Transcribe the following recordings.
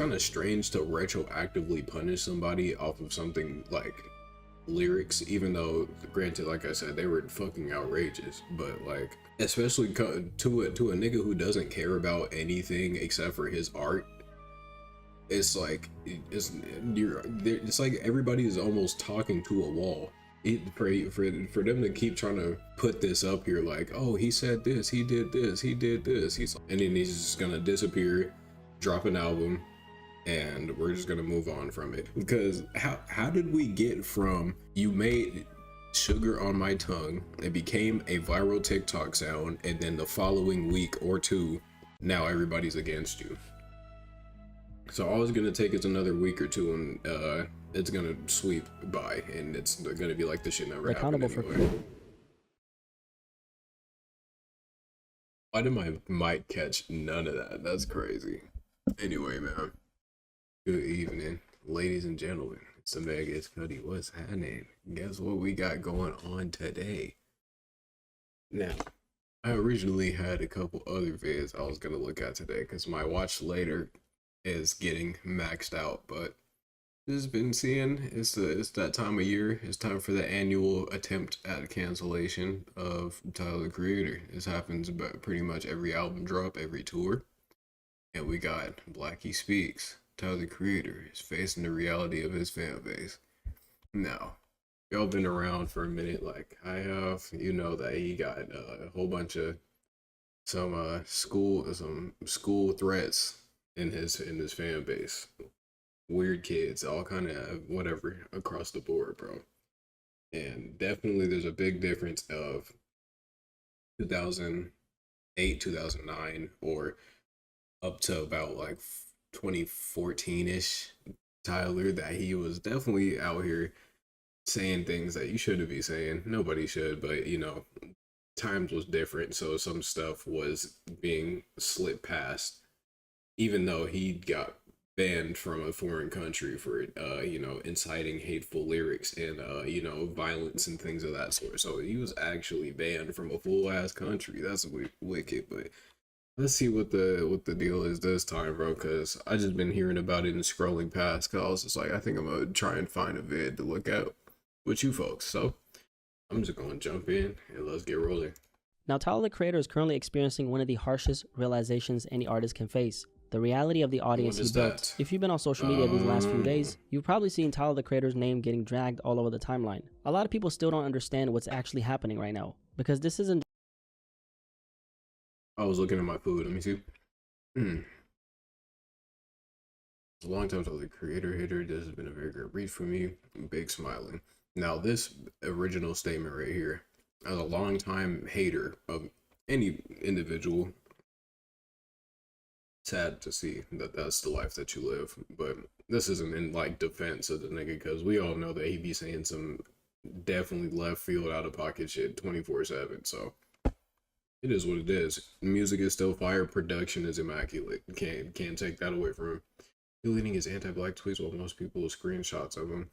kind of strange to retroactively punish somebody off of something like lyrics, even though granted, like I said, they were fucking outrageous, but like especially to a nigga who doesn't care about anything except for his art. It's like it's like everybody is almost talking to a wall. For them to keep trying to put this up here, like, oh, he said this, he did this, he did this, and then he's just gonna disappear, drop an album, and we're just gonna move on from it. Because how did we get from you made Sugar on My Tongue, it became a viral TikTok sound, and then the following week or two, now everybody's against you? So all it's gonna take is another week or two, and it's gonna sweep by, and it's gonna be like this shit never happened anyway. Why did my mic catch none of that? That's crazy. Anyway, man. Good evening, ladies and gentlemen. It's the man GitzCuddy. What's happening? Guess what we got going on today? Now, I originally had a couple other vids I was gonna look at today because my watch later is getting maxed out, but just been seeing it's that time of year. It's time for the annual attempt at cancellation of Tyler the Creator. This happens about pretty much every album drop, every tour. And we got Blackie Speaks. Tyler the Creator is facing the reality of his fan base. Now, y'all been around for a minute like I have. You know that he got a whole bunch of some school threats in his fan base. Weird kids, all kind of whatever across the board, bro. And definitely there's a big difference of 2008, 2009, or up to about like 2014-ish Tyler, that he was definitely out here saying things that you shouldn't be saying. Nobody should, but you know, times was different, so some stuff was being slipped past, even though he got banned from a foreign country for you know, inciting hateful lyrics and you know, violence and things of that sort. So he was actually banned from a full ass country. That's wicked. But let's see what the deal is this time, bro, because I just been hearing about it and scrolling past, because I was just like, I think I'm gonna try and find a vid to look at with you folks. So I'm just gonna jump in and let's get rolling. Now, Tyler the Creator is currently experiencing one of the harshest realizations any artist can face: the reality of the audience he built. If you've been on social media these last few days, you've probably seen Tyler the Creator's name getting dragged all over the timeline. A lot of people still don't understand what's actually happening right now, because this isn't... I was looking at my food. Let me see. It's a long time Tyler the Creator hater. This has been a very great read for me. Big smiling. Now, this original statement right here, as a long-time hater of any individual, sad to see that that's the life that you live. But this isn't in like defense of the nigga, because we all know that he be saying some definitely left field, out of pocket shit 24/7. So it is what it is. Music is still fire. Production is immaculate. Can't take that away from him. Deleting his anti-black tweets while most people with screenshots of him.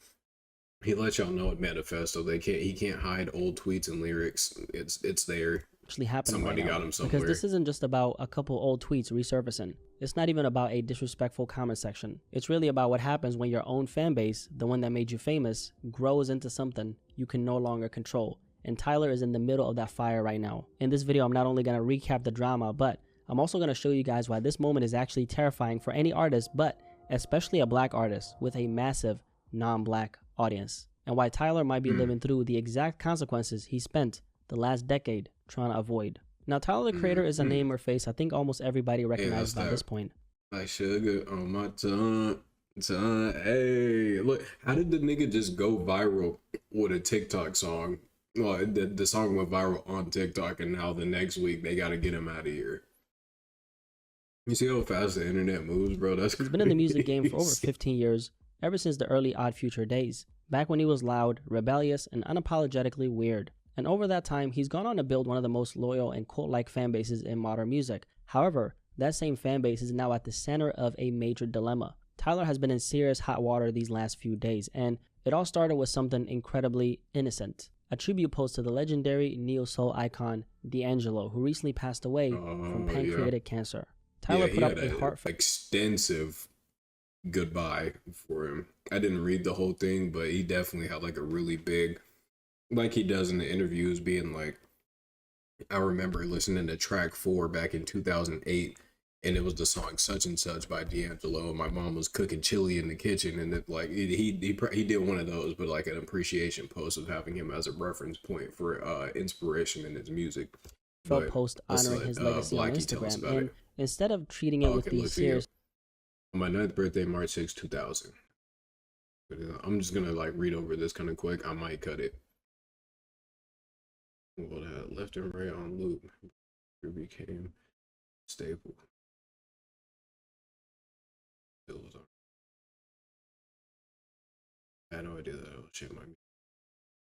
He lets y'all know it manifesto. He can't hide old tweets and lyrics. It's there. Actually happening. Somebody right now, got him somewhere. because this isn't just about a couple old tweets resurfacing. It's not even about a disrespectful comment section. It's really about what happens when your own fan base, the one that made you famous, grows into something you can no longer control. And Tyler is in the middle of that fire right now. In this video, I'm not only going to recap the drama, but I'm also going to show you guys why this moment is actually terrifying for any artist, but especially a black artist with a massive non-black audience, and why Tyler might be living through the exact consequences he spent the last decade trying to avoid. Now, Tyler the Creator is a name or face I think almost everybody recognizes by this point. Like sugar on my tongue. Hey, look, how did the nigga just go viral with a TikTok song? Well, the song went viral on TikTok, and now the next week they gotta get him out of here. You see how fast the internet moves, bro? That's crazy. He's been in the music game for over 15 years, ever since the early Odd Future days, back when he was loud, rebellious, and unapologetically weird. And over that time, he's gone on to build one of the most loyal and cult-like fan bases in modern music. However, that same fan base is now at the center of a major dilemma. Tyler has been in serious hot water these last few days, and it all started with something incredibly innocent. A tribute post to the legendary neo-soul icon D'Angelo, who recently passed away from pancreatic cancer. Tyler put up a heartfelt... extensive goodbye for him. I didn't read the whole thing, but he definitely had like a really big, like he does in the interviews, being like, I remember listening to track 4 back in 2008, and it was the song such and such by D'Angelo. My mom was cooking chili in the kitchen, and it like he did one of those, but like an appreciation post of having him as a reference point for inspiration in his music. But post let's honoring let his legacy on Blackie tell us Instagram. about And it. instead of treating it Oh, with okay, these look for you. serious On my 9th birthday, March 6, 2000. I'm just gonna like read over this kind of quick. I might cut it. What had left and right on loop. It became stable. It was on. I had no idea that oh shit might be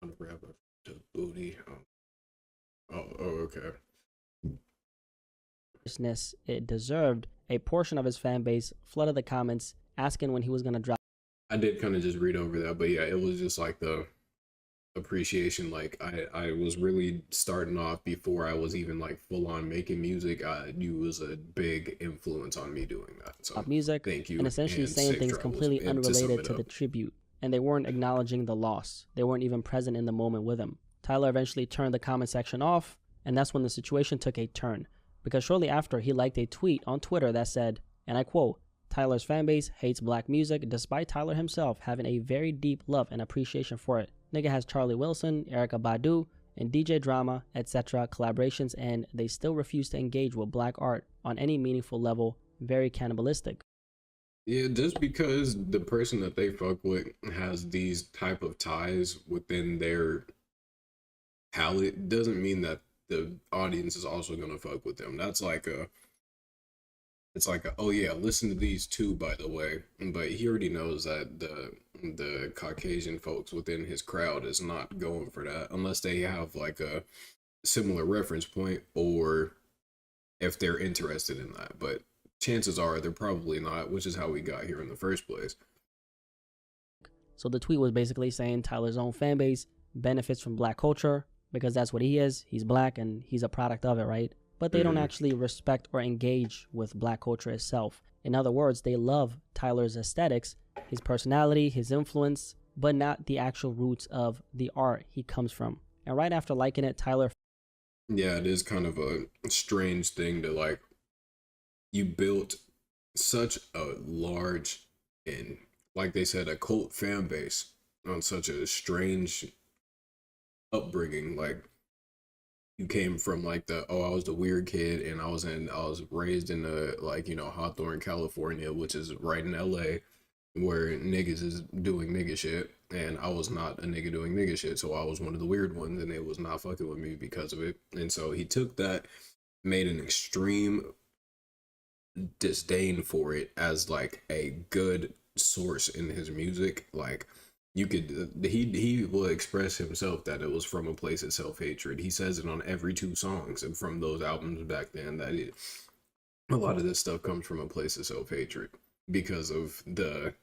on the wrap up to booty. Okay. seriousness it deserved, a portion of his fan base flooded the comments asking when he was going to drop I did kind of just read over that, but yeah, it was just like the appreciation. Like I was really starting off before I was even like full on making music. You was a big influence on me doing that. So music thank you and essentially and saying safe things travels. completely And to sum unrelated it to the up, tribute, and they weren't acknowledging the loss. They weren't even present in the moment with him. Tyler eventually turned the comment section off, and that's when the situation took a turn. Because shortly after, he liked a tweet on Twitter that said, and I quote, Tyler's fanbase hates black music despite Tyler himself having a very deep love and appreciation for it. Nigga has Charlie Wilson, Erykah Badu, and DJ Drama, etc. collaborations, and they still refuse to engage with black art on any meaningful level. Very cannibalistic. yeah, just because the person that they fuck with has these type of ties within their palette doesn't mean that the audience is also gonna fuck with them. That's like a it's like a, oh yeah, listen to these two by the way. But he already knows that the Caucasian folks within his crowd is not going for that unless they have like a similar reference point or if they're interested in that. But chances are they're probably not, which is how we got here in the first place. So the tweet was basically saying Tyler's own fan base benefits from black culture because that's what he is. He's black and he's a product of it, right? But they don't actually respect or engage with black culture itself. In other words, they love Tyler's aesthetics, his personality, his influence, but not the actual roots of the art he comes from. And right after liking it, Tyler Yeah, it is kind of a strange thing to like you built such a large and like they said a cult fan base on such a strange upbringing. Like you came from like the oh I was the weird kid and I was raised in the like Hawthorne, California, which is right in LA where niggas is doing nigga shit, and I was not a nigga doing nigga shit, so I was one of the weird ones, and they was not fucking with me because of it. And so he took that, made an extreme disdain for it as like a good source in his music. Like you could he will express himself that it was from a place of self-hatred. He says it on every 2 songs and from those albums back then that a lot of this stuff comes from a place of self-hatred because of the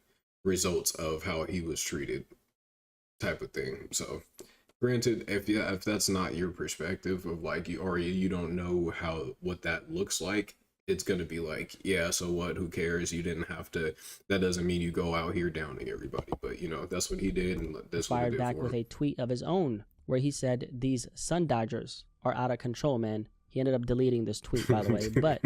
results of how he was treated type of thing. So granted, if that's not your perspective of like you don't know what that looks like, it's gonna be like, yeah, so what, who cares, you didn't have to, that doesn't mean you go out here downing everybody. But that's what he did, and that's what it fired did back for with him. a tweet of his own where he said, These Sun Dodgers are out of control, man. He ended up deleting this tweet, by the way. But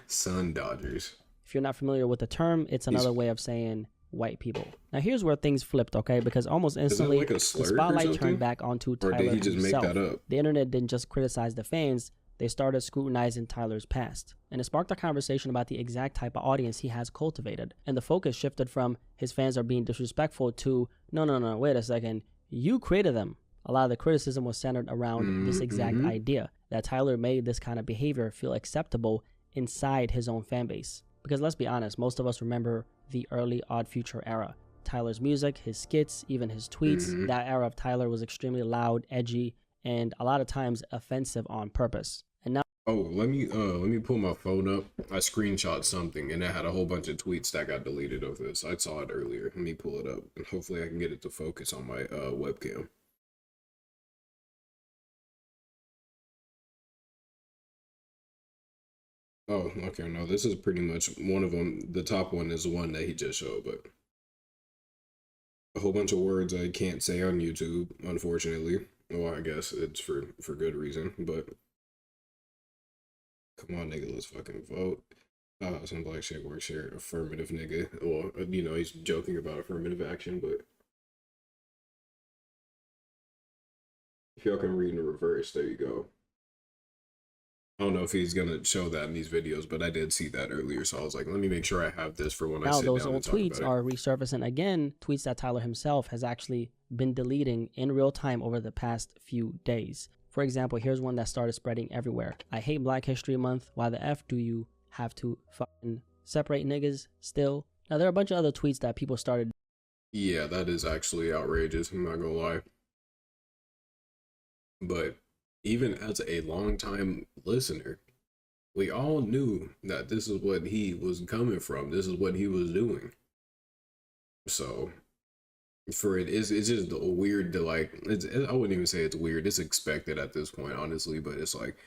Sun Dodgers. if you're not familiar with the term, it's another way of saying white people. Now here's where things flipped, okay? Because almost instantly like a the slur or spotlight something? turned back onto Or Tyler did he just himself. make that up? The internet didn't just criticize the fans, they started scrutinizing Tyler's past. And it sparked a conversation about the exact type of audience he has cultivated. And the focus shifted from his fans are being disrespectful to no, wait a second, you created them. A lot of the criticism was centered around this exact idea that Tyler made this kind of behavior feel acceptable inside his own fan base. Because let's be honest, most of us remember the early Odd Future era. Tyler's music, his skits, even his tweets, that era of Tyler was extremely loud, edgy, and a lot of times offensive on purpose. And now Oh, let me pull my phone up. I screenshot something and it had a whole bunch of tweets that got deleted of this. I saw it earlier. Let me pull it up and hopefully I can get it to focus on my webcam. Oh, okay. No, this is pretty much one of them. The top one is the one that he just showed, but a whole bunch of words I can't say on YouTube, unfortunately. Well, I guess it's for good reason, but come on, nigga, let's fucking vote. Some black shit works here. Affirmative, nigga. Well, he's joking about affirmative action, but if y'all can read in the reverse, there you go. I don't know if he's gonna show that in these videos, but I did see that earlier, so I was like, let me make sure I have this for when I Now sit those down and old talk tweets about it. are resurfacing again, tweets that Tyler himself has actually been deleting in real time over the past few days. For example, here's one that started spreading everywhere. I hate Black History Month. Why the F do you have to fucking separate niggas still? Now there are a bunch of other tweets that people started. Yeah, that is actually outrageous, I'm not gonna lie. But even as a longtime listener, we all knew that this is what he was coming from. This is what he was doing. So for it's just weird to like. I wouldn't even say it's weird. It's expected at this point, honestly. But it's like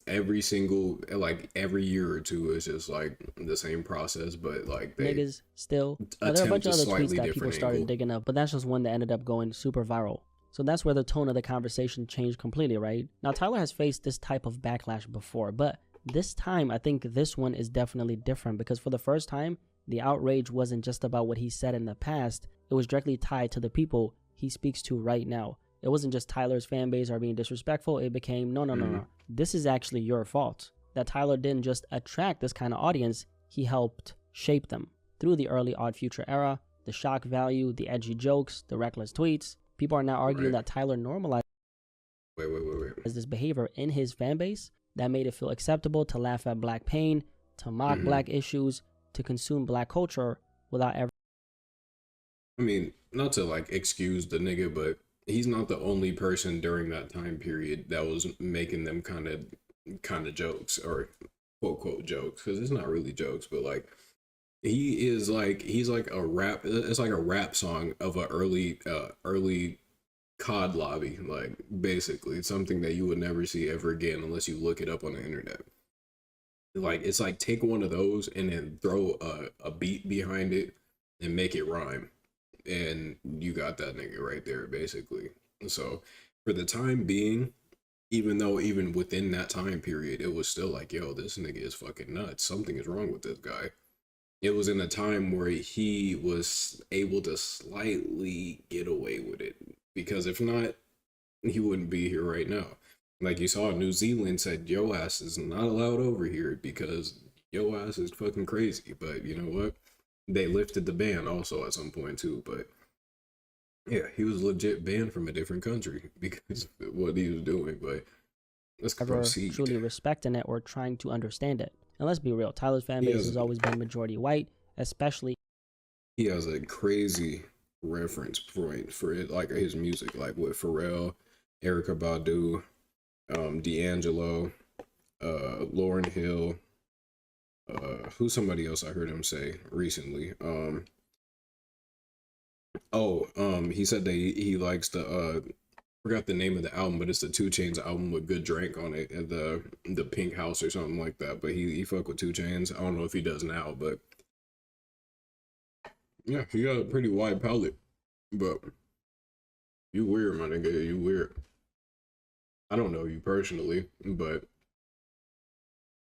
every year or two, it's just like the same process. But like they niggas still. Now, there are a bunch attempt a of other tweets slightly that people different started angle. digging up, but that's just one that ended up going super viral. So that's where the tone of the conversation changed completely, right? Now, Tyler has faced this type of backlash before, but this time, I think this one is definitely different because for the first time, the outrage wasn't just about what he said in the past. It was directly tied to the people he speaks to right now. It wasn't just Tyler's fan base are being disrespectful. It became, no. This is actually your fault. That Tyler didn't just attract this kind of audience, he helped shape them. Through the early Odd Future era, the shock value, the edgy jokes, the reckless tweets, people are now arguing that Tyler normalized Wait. this behavior in his fan base that made it feel acceptable to laugh at black pain, to mock black issues, to consume black culture without ever. I mean, not to like excuse the nigga, but he's not the only person during that time period that was making them kind of jokes or quote jokes, because it's not really jokes, but like he's like a rap. It's like a rap song of a early COD lobby, like basically it's something that you would never see ever again unless you look it up on the internet. Like it's like take one of those and then throw a beat behind it and make it rhyme, and you got that nigga right there basically. So for the time being, even though even within that time period it was still like, yo, this nigga is fucking nuts, something is wrong with this guy. It was in a time where he was able to slightly get away with it, because if not, he wouldn't be here right now. Like you saw, New Zealand said, yo ass is not allowed over here because yo ass is fucking crazy. But you know what? They lifted the ban also at some point too. But yeah, he was legit banned from a different country because of what he was doing. But let's proceed. Truly respecting it or trying to understand it. And let's be real, Tyler's fan base has always been majority white, especially. He has a crazy reference point for it, like his music, like with Pharrell, Erykah Badu, D'Angelo, Lauryn Hill, who's somebody else I heard him say recently. He said that he likes the forgot the name of the album, but it's the 2 Chainz album with Good Drink on it, and the Pink House or something like that. But he fuck with 2 Chainz. I don't know if he does now, but yeah, he got a pretty wide palette. But you weird, my nigga, you weird. I don't know you personally, but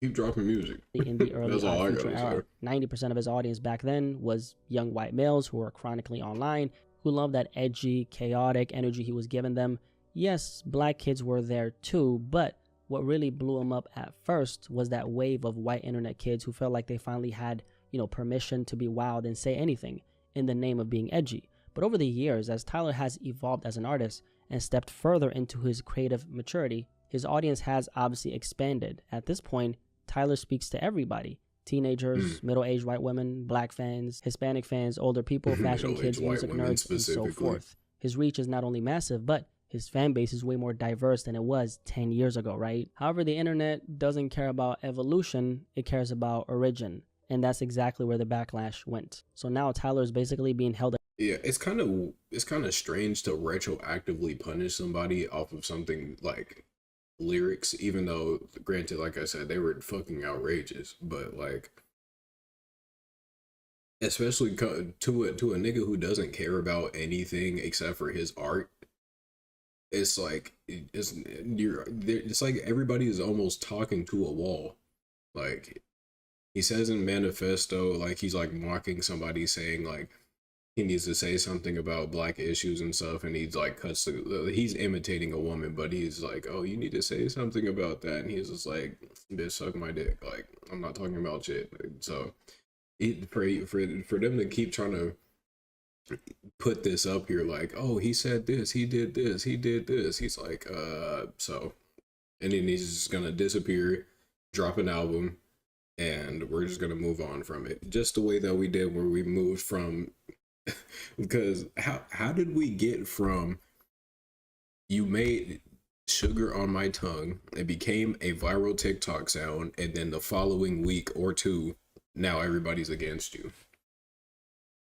keep dropping music. In the early That's all I Odd Future gotta era, say. 90% of his audience back then was young white males who were chronically online, who loved that edgy, chaotic energy he was giving them. Yes, black kids were there too, but what really blew him up at first was that wave of white internet kids who felt like they finally had, permission to be wild and say anything in the name of being edgy. But over the years, as Tyler has evolved as an artist and stepped further into his creative maturity, his audience has obviously expanded. At this point, Tyler speaks to everybody. Teenagers, middle-aged white women, black fans, Hispanic fans, older people, fashion kids, music nerds, and so forth. His reach is not only massive, but his fan base is way more diverse than it was 10 years ago, right? However, the internet doesn't care about evolution, it cares about origin. And that's exactly where the backlash went. So now Tyler is basically being held. Yeah, it's kind of strange to retroactively punish somebody off of something like lyrics, even though granted, like I said, they were fucking outrageous, but like especially to a nigga who doesn't care about anything except for his art, it's like it's like everybody is almost talking to a wall. Like he says in manifesto, like he's like mocking somebody, saying like he needs to say something about black issues and stuff, and he's like he's imitating a woman, but he's like, oh, you need to say something about that, and he's just like, bitch, suck my dick, like I'm not talking about shit. So for them to keep trying to put this up here, like, oh, he said this, he did this, he did this, he's like, so, and then he's just gonna disappear, drop an album, and we're just gonna move on from it, just the way that we did where we moved from because how did we get from you made sugar on my tongue, it became a viral TikTok sound, and then the following week or two, now everybody's against you.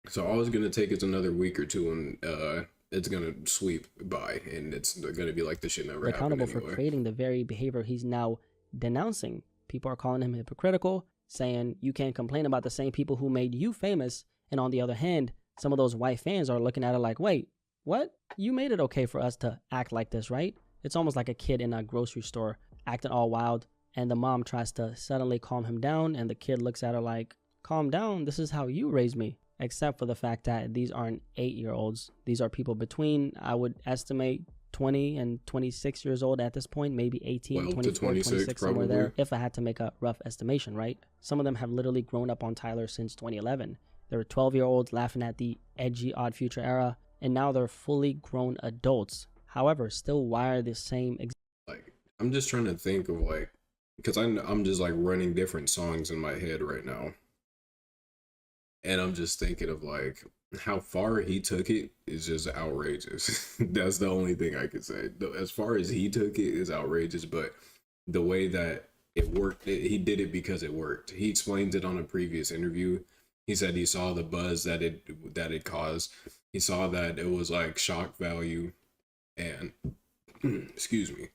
So all it's gonna take is another week or two, and it's gonna sweep by, and it's gonna be like the shit never happened accountable anyway. for creating the very behavior he's now denouncing. People are calling him hypocritical, saying you can't complain about the same people who made you famous, and on the other hand, some of those white fans are looking at it like, wait, what? You made it okay for us to act like this, right? It's almost like a kid in a grocery store acting all wild, and the mom tries to suddenly calm him down, and the kid looks at her like, calm down, this is how you raised me. Except for the fact that these aren't 8-year-olds. These are people between, I would estimate, 20 and 26 years old at this point, maybe 18, 24, 26, somewhere there, if I had to make a rough estimation, right? Some of them have literally grown up on Tyler since 2011. They were 12-year-olds laughing at the edgy Odd Future era, and now they're fully grown adults. However, still wire the same. Like, I'm just trying to think of like, because I'm just like running different songs in my head right now. And I'm just thinking of like how far he took it is just outrageous. That's the only thing I could say. As far as he took it is outrageous, but the way that it worked, he did it because it worked. He explained it on a previous interview. He said he saw the buzz that it caused. He saw that it was like shock value, and excuse me.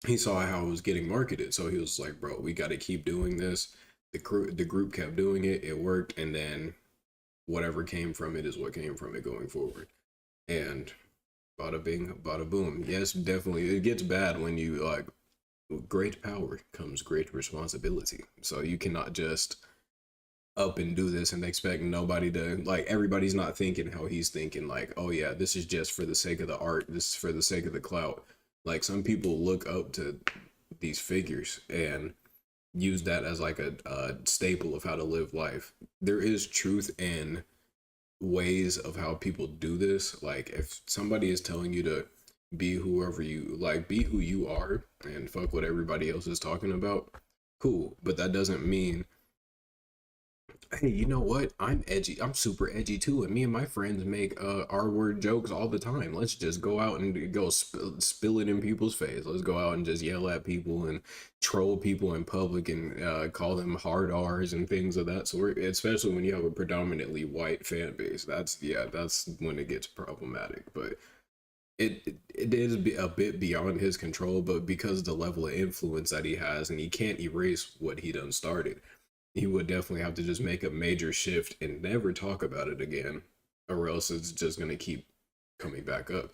He saw how it was getting marketed, so he was like, "Bro, we got to keep doing this." The group kept doing it. It worked, and then whatever came from it is what came from it going forward. And bada bing, bada boom. Yes, definitely, it gets bad when you like. Great power comes great responsibility. So you cannot just up and do this and expect nobody to like. Everybody's not thinking how he's thinking. Like, oh yeah, this is just for the sake of the art. This is for the sake of the clout. Like some people look up to these figures and use that as like a staple of how to live life. There is truth in ways of how people do this. Like if somebody is telling you to be whoever you like, be who you are and fuck what everybody else is talking about, cool. But that doesn't mean, hey, you know what? I'm edgy. I'm super edgy too. And me and my friends make R-word jokes all the time. Let's just go out and go spill it in people's face. Let's go out and just yell at people and troll people in public and call them hard R's and things of that sort. Especially when you have a predominantly white fan base. That's when it gets problematic. But it is a bit beyond his control. But because of the level of influence that he has, and he can't erase what he done started, he would definitely have to just make a major shift and never talk about it again, or else it's just going to keep coming back up.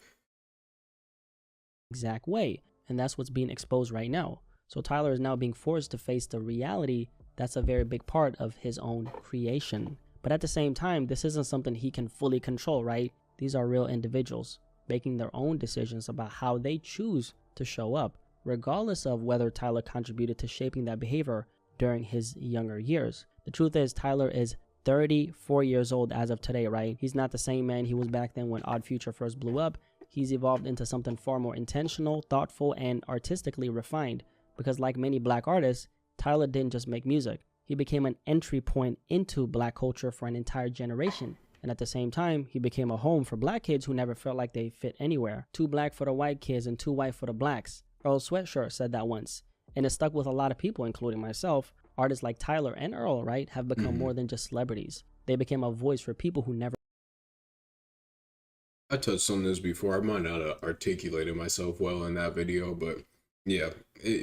Exact way, and that's what's being exposed right now. So Tyler is now being forced to face the reality that's a very big part of his own creation. But at the same time, this isn't something he can fully control, right? These are real individuals making their own decisions about how they choose to show up, regardless of whether Tyler contributed to shaping that behavior during his younger years. The truth is, Tyler is 34 years old as of today, right? He's not the same man he was back then when Odd Future first blew up. He's evolved into something far more intentional, thoughtful, and artistically refined. Because like many black artists, Tyler didn't just make music. He became an entry point into black culture for an entire generation. And at the same time, he became a home for black kids who never felt like they fit anywhere. Too black for the white kids and too white for the blacks. Earl Sweatshirt said that once. And it stuck with a lot of people, including myself. Artists like Tyler and Earl, right, have become more than just celebrities. They became a voice for people who never... I touched on this before. I might not have articulated myself well in that video, but Yeah,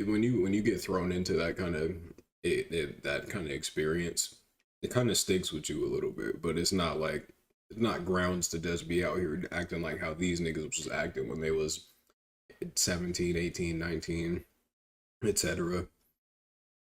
when you get thrown into that kind of that kind of experience, it kind of sticks with you a little bit. But it's not like it's not grounds to just be out here acting like how these niggas was acting when they was 17, 18, 19, etc.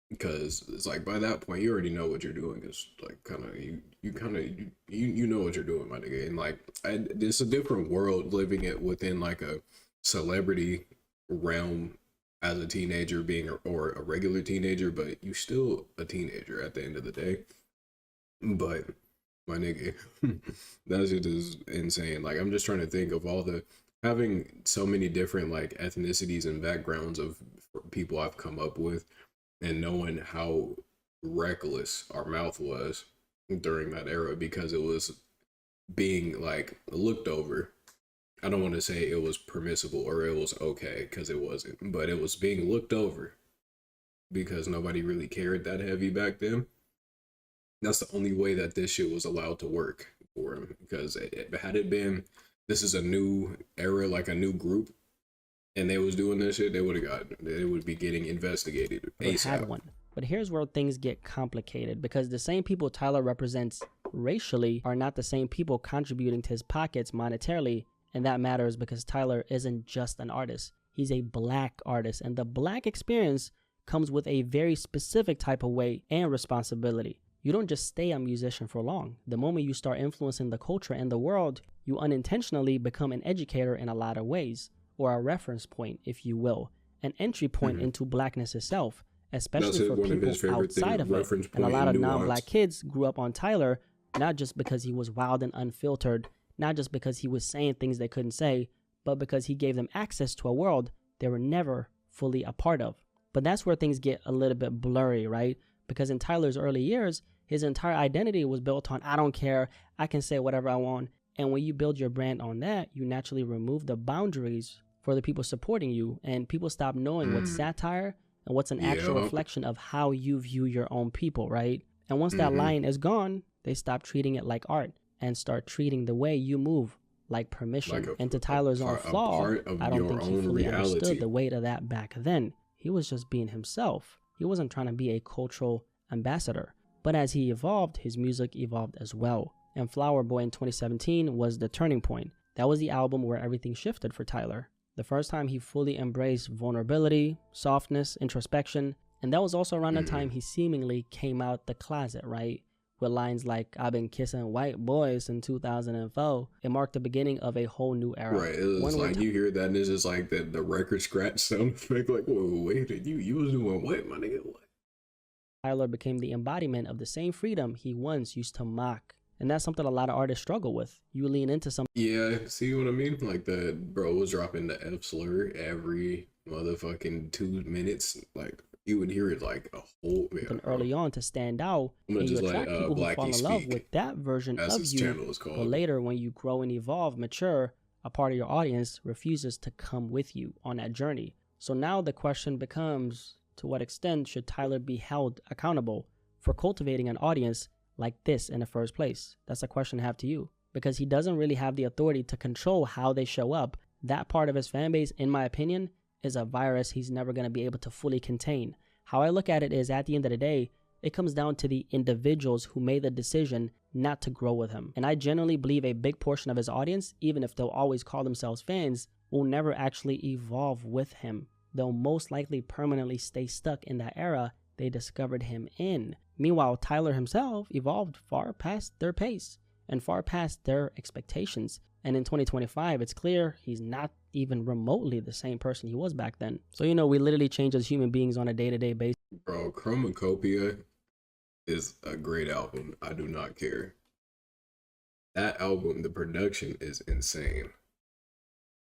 Because it's like by that point you already know what you're doing. It's like kind of you know what you're doing, my nigga. And like it's a different world living it within like a celebrity realm as a teenager being or a regular teenager, but you still a teenager at the end of the day. But my nigga, that shit is insane. Like I'm just trying to think of all the having so many different like ethnicities and backgrounds of people I've come up with and knowing how reckless our mouth was during that era because it was being like looked over. I don't want to say it was permissible or it was okay because it wasn't, but it was being looked over because nobody really cared that heavy back then. That's the only way that this shit was allowed to work for him because had it been this is a new era, like a new group, and they was doing this shit, they would be getting investigated Never had ASAP. one. But here's where things get complicated because the same people Tyler represents racially are not the same people contributing to his pockets monetarily, and that matters because Tyler isn't just an artist. He's a black artist, and the black experience comes with a very specific type of weight and responsibility. You don't just stay a musician for long. The moment you start influencing the culture and the world, you unintentionally become an educator in a lot of ways, or a reference point, if you will, an entry point into blackness itself, especially for people outside of it. And a lot of non-black kids grew up on Tyler, not just because he was wild and unfiltered, not just because he was saying things they couldn't say, but because he gave them access to a world they were never fully a part of. But that's where things get a little bit blurry, right? Because in Tyler's early years, his entire identity was built on, I don't care, I can say whatever I want. And when you build your brand on that, you naturally remove the boundaries for the people supporting you, and people stop knowing what's satire and what's an actual reflection of how you view your own people, right? And once that line is gone, they stop treating it like art and start treating the way you move like permission. Like and to Tyler's own flaw, I don't think he fully understood the weight of that back then. He was just being himself. He wasn't trying to be a cultural ambassador. But as he evolved, his music evolved as well. And Flower Boy in 2017 was the turning point. That was the album where everything shifted for Tyler. The first time he fully embraced vulnerability, softness, introspection. And that was also around the time he seemingly came out the closet, right? With lines like, I've been kissing white boys in 2004. It marked the beginning of a whole new era. Right, it was like you hear that and it's just like the record scratch sound effect, like, whoa, wait, you was doing what, my nigga, what? Tyler became the embodiment of the same freedom he once used to mock. And that's something a lot of artists struggle with. You lean into something. Yeah, see what I mean? Like the bro was dropping the F slur every motherfucking 2 minutes. Like you would hear it like a whole early on to stand out. And you attract people who fall in love with that version of you. But later when you grow and evolve, mature, a part of your audience refuses to come with you on that journey. So now the question becomes, to what extent should Tyler be held accountable for cultivating an audience like this in the first place? That's a question I have to you, because he doesn't really have the authority to control how they show up. That part of his fan base, in my opinion, is a virus he's never going to be able to fully contain. How I look at it is, at the end of the day, it comes down to the individuals who made the decision not to grow with him. And I generally believe a big portion of his audience, even if they'll always call themselves fans, will never actually evolve with him. They'll most likely permanently stay stuck in that era they discovered him in. Meanwhile, Tyler himself evolved far past their pace and far past their expectations. And in 2025, it's clear he's not even remotely the same person he was back then. So, we literally change as human beings on a day-to-day basis. Bro, Chromacopia is a great album. I do not care. That album, the production is insane.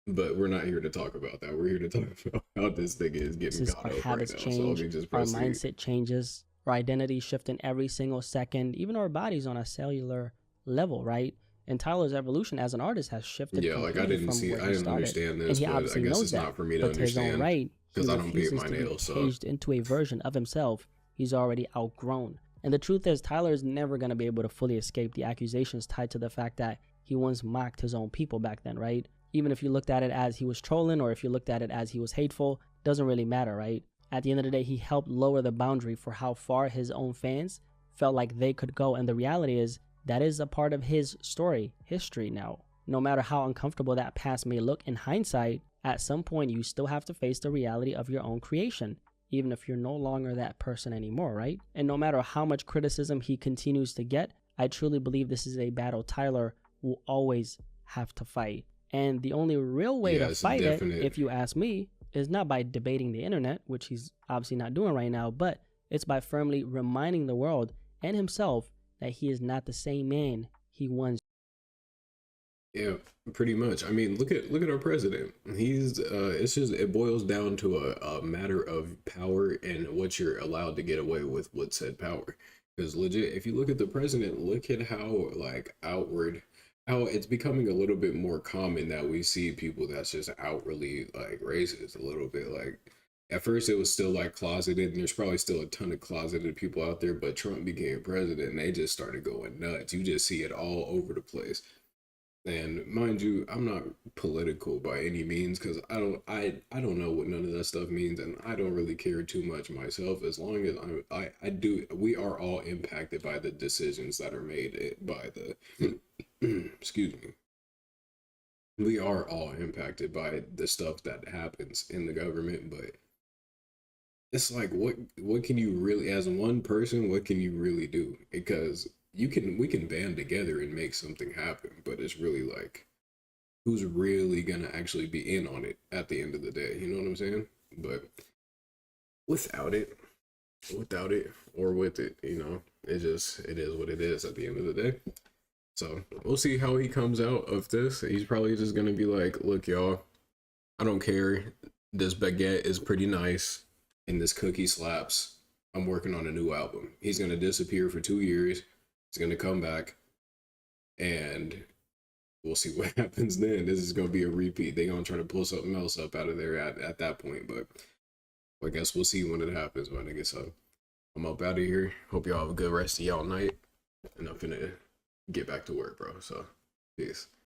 But we're not here to talk about that. We're here to talk about how this thing is getting caught up right now. Change, our mindset changes, our identity shifting every single second, even our bodies on a cellular level, right? And Tyler's evolution as an artist has shifted. Yeah, like I didn't understand this, but I guess it's not for me to understand. Because I don't beat my nails. So caged into a version of himself he's already outgrown. And the truth is, Tyler is never going to be able to fully escape the accusations tied to the fact that he once mocked his own people back then, right? Even if you looked at it as he was trolling or if you looked at it as he was hateful, doesn't really matter, right? At the end of the day, he helped lower the boundary for how far his own fans felt like they could go. And the reality is, that is a part of his story, history now. No matter how uncomfortable that past may look in hindsight, at some point you still have to face the reality of your own creation, even if you're no longer that person anymore, right? And no matter how much criticism he continues to get, I truly believe this is a battle Tyler will always have to fight. And the only real way to fight it, if you ask me, is not by debating the internet, which he's obviously not doing right now, but it's by firmly reminding the world and himself that he is not the same man he once. Yeah, pretty much. I mean, look at our president. He's it's just, it boils down to a matter of power and what you're allowed to get away with said power. Because legit, if you look at the president, look at how like outward, how it's becoming a little bit more common that we see people that's just outwardly like racist a little bit. Like at first it was still like closeted, and there's probably still a ton of closeted people out there, but Trump became president and they just started going nuts. You just see it all over the place. And mind you, I'm not political by any means, because I don't know what none of that stuff means, and I don't really care too much myself. As long as I do, we are all impacted by the decisions that are made by the excuse me. We are all impacted by the stuff that happens in the government, but it's like what can you really, as one person, what can you really do? Because we can band together and make something happen, but it's really like, who's really gonna actually be in on it at the end of the day? You know what I'm saying? But without it, or with it, you know, it is what it is at the end of the day. So we'll see how he comes out of this. He's probably just gonna be like, look, y'all, I don't care. This baguette is pretty nice and this cookie slaps. I'm working on a new album. He's gonna disappear for 2 years. He's gonna come back, and we'll see what happens then. This is gonna be a repeat. They're gonna try to pull something else up out of there at that point, but I guess we'll see when it happens, my nigga. So I'm up out of here. Hope y'all have a good rest of y'all night, and I'm finna get back to work, bro. So peace.